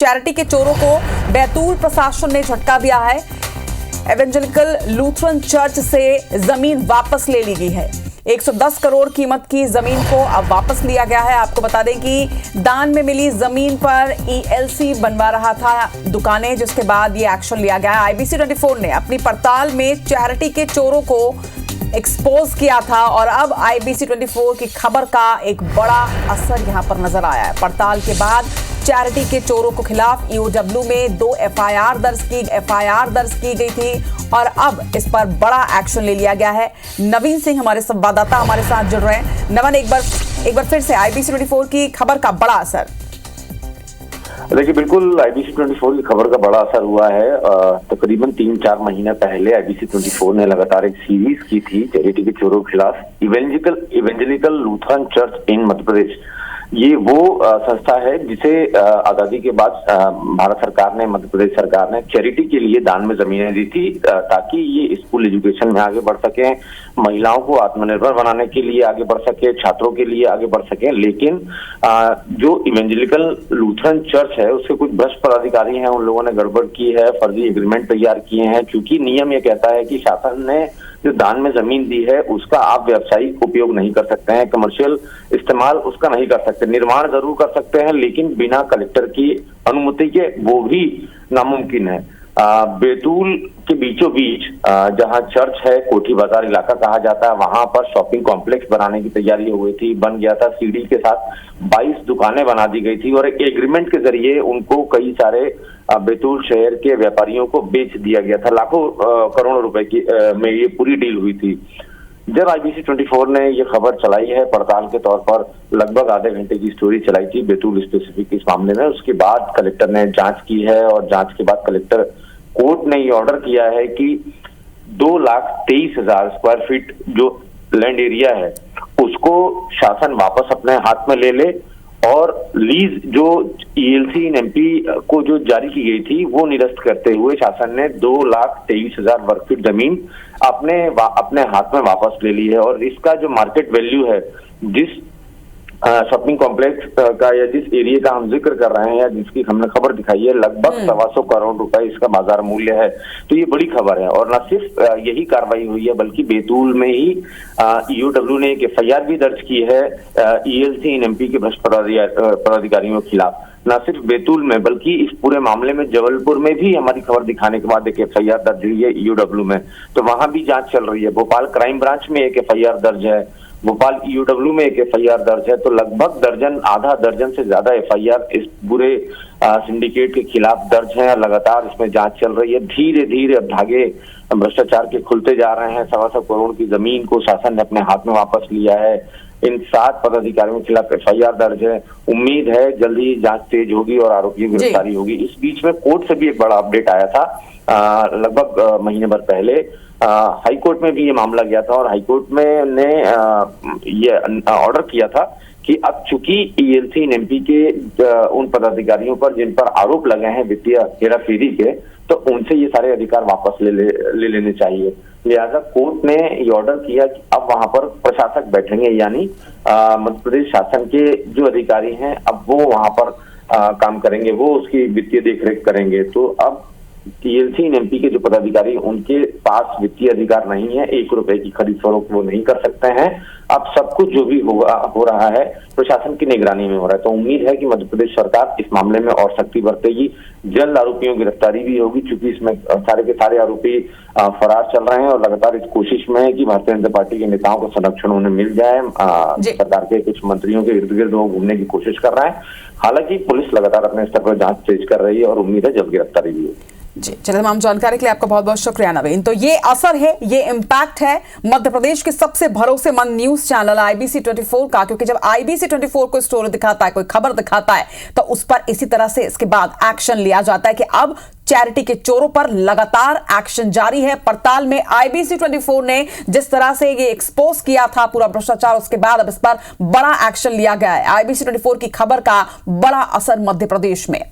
Charity के चोरों को बैतूल प्रशासन ने झटका दिया है। एवेंजेलिकल लूथरन चर्च से जमीन वापस ले ली गई है। 110 करोड़ कीमत की जमीन को अब वापस लिया गया है। आपको बता दें कि दान में मिली जमीन पर ईएलसी बनवा रहा था दुकानें, जिसके बाद ये एक्शन लिया गया है। IBC 24 ने अपनी पड़ताल में चैरिटी के चोरों को एक्सपोज किया था और अब IBC 24 की खबर का एक बड़ा असर यहां पर नजर आया है। पड़ताल के बाद चैरिटी के चोरों के खिलाफ EOW में 2 FIR दर्ज की गई थी और अब इस पर बड़ा एक्शन ले लिया गया है। नवीन सिंह हमारे संवाददाता हमारे साथ जुड़ रहे हैं। नवन, एक बार फिर से IBC 24 की खबर का बड़ा असर। देखिए, बिल्कुल IBC 24 की खबर का बड़ा असर हुआ है। तकरीबन 3-4 महीने पहले IBC 24 ने लगातार एक सीरीज की थी चैरिटी के चोरों के खिलाफ, इवेंजेलिकल लूथरन चर्च इन मध्य प्रदेश। ये वो संस्था है जिसे आजादी के बाद भारत सरकार ने, मध्य प्रदेश सरकार ने चैरिटी के लिए दान में जमीनें दी थी ताकि ये स्कूल एजुकेशन में आगे बढ़ सके, महिलाओं को आत्मनिर्भर बनाने के लिए आगे बढ़ सके, छात्रों के लिए आगे बढ़ सके। लेकिन जो इवेंजेलिकल लूथरन चर्च है उसके कुछ भ्रष्ट पदाधिकारी हैं, उन लोगों ने गड़बड़ की है, फर्जी एग्रीमेंट तैयार किए हैं। क्योंकि नियम ये कहता है कि शासन ने जो दान में जमीन दी है उसका आप व्यावसायिक उपयोग नहीं कर सकते हैं, कमर्शियल इस्तेमाल उसका नहीं कर सकते। निर्माण जरूर कर सकते हैं लेकिन बिना कलेक्टर की अनुमति के वो भी नामुमकिन है। बैतूल के बीचों बीच जहां चर्च है, कोठी बाजार इलाका कहा जाता है, वहां पर शॉपिंग कॉम्प्लेक्स बनाने की तैयारी हो गई थी, बन गया था। सीढ़ी के साथ 22 दुकानें बना दी गई थी और एक एग्रीमेंट के जरिए उनको कई सारे बैतूल शहर के व्यापारियों को बेच दिया गया था। लाखों करोड़ों रुपए की में ये पूरी डील हुई थी। जब IBC 24 ने ये खबर चलाई है, पड़ताल के तौर पर लगभग आधे घंटे की स्टोरी चलाई थी बैतूल स्पेसिफिक इस मामले में। उसके बाद कलेक्टर ने जांच की है और जांच के बाद कलेक्टर कोर्ट ने ये ऑर्डर किया है कि 2,23,000 स्क्वायर फीट जो लैंड एरिया है उसको शासन वापस अपने हाथ में ले ले और लीज जो ELC इन MP को जो जारी की गई थी वो निरस्त करते हुए शासन ने 2,23,000 वर्ग फीट जमीन अपने हाथ में वापस ले ली है। और इसका जो मार्केट वैल्यू है, जिस शॉपिंग कॉम्प्लेक्स का या जिस एरिया का हम जिक्र कर रहे हैं या जिसकी हमने खबर दिखाई है, लगभग 125 करोड़ रुपए इसका बाजार मूल्य है। तो ये बड़ी खबर है। और न सिर्फ यही कार्रवाई हुई है बल्कि बैतूल में ही EOW ने एक FIR भी दर्ज की है ELC इन MP के भ्रष्ट पदाधिकारियों के खिलाफ। न सिर्फ बैतूल में बल्कि इस पूरे मामले में जबलपुर में भी हमारी खबर दिखाने के बाद एक FIR दर्ज हुई है EOW में, तो वहां भी जांच चल रही है। भोपाल क्राइम ब्रांच में एक FIR दर्ज है, भोपाल EOW में एक FIR दर्ज है। तो लगभग आधा दर्जन से ज्यादा FIR इस पूरे सिंडिकेट के खिलाफ दर्ज हैं और लगातार इसमें जांच चल रही है। धीरे धीरे अब धागे भ्रष्टाचार के खुलते जा रहे हैं। 125 करोड़ की जमीन को शासन ने अपने हाथ में वापस लिया है। इन 7 पदाधिकारियों के खिलाफ FIR दर्ज है। उम्मीद है जल्दी ही जांच तेज होगी और आरोपियों की गिरफ्तारी होगी। इस बीच में कोर्ट से भी एक बड़ा अपडेट आया था लगभग महीने भर पहले। हाई कोर्ट में भी ये मामला गया था और हाई कोर्ट में ने ये ऑर्डर किया था कि अब चूंकि ELC इन MP के उन पदाधिकारियों पर जिन पर आरोप लगे हैं वित्तीय हेराफेरी के, तो उनसे ये सारे अधिकार वापस ले लेने चाहिए। लिहाजा कोर्ट ने ये ऑर्डर किया कि अब वहां पर प्रशासक बैठेंगे, यानी मध्य प्रदेश शासन के जो अधिकारी हैं अब वो वहां पर काम करेंगे, वो उसकी वित्तीय देखरेख करेंगे। तो अब ELC इन MP के जो पदाधिकारी उनके पास वित्तीय अधिकार नहीं है, 1 रुपए की खरीद फरोख्त वो नहीं कर सकते हैं। अब सब कुछ जो भी हो रहा है प्रशासन की निगरानी में हो रहा है। तो उम्मीद है कि मध्य प्रदेश सरकार इस मामले में और सख्ती बरतेगी, जल्द आरोपियों की गिरफ्तारी भी होगी। क्योंकि इसमें सारे के सारे आरोपी फरार चल रहे हैं और लगातार इस कोशिश में है कि भारतीय जनता पार्टी के नेताओं को संरक्षण उन्हें मिल जाए। सरकार के कुछ मंत्रियों के इर्द गिर्द वो घूमने की कोशिश कर रहे हैं। हालांकि पुलिस लगातार अपने स्तर पर जांच तेज कर रही है और उम्मीद है जल्द गिरफ्तारी भी होगी। जी, चलिए, तमाम जानकारी के लिए आपका बहुत बहुत शुक्रिया नवीन। तो ये असर है, ये इम्पैक्ट है मध्य प्रदेश के सबसे भरोसेमंद न्यूज चैनल IBC 24 का। क्योंकि जब IBC 24 कोई स्टोरी दिखाता है, कोई खबर दिखाता है, तो उस पर इसी तरह से इसके बाद एक्शन लिया जाता है कि अब चैरिटी के चोरों पर लगातार एक्शन जारी है। पड़ताल में IBC 24 ने जिस तरह से ये एक्सपोज किया था पूरा भ्रष्टाचार, उसके बाद अब इस पर बड़ा एक्शन लिया गया है। IBC 24 की खबर का बड़ा असर मध्य प्रदेश में।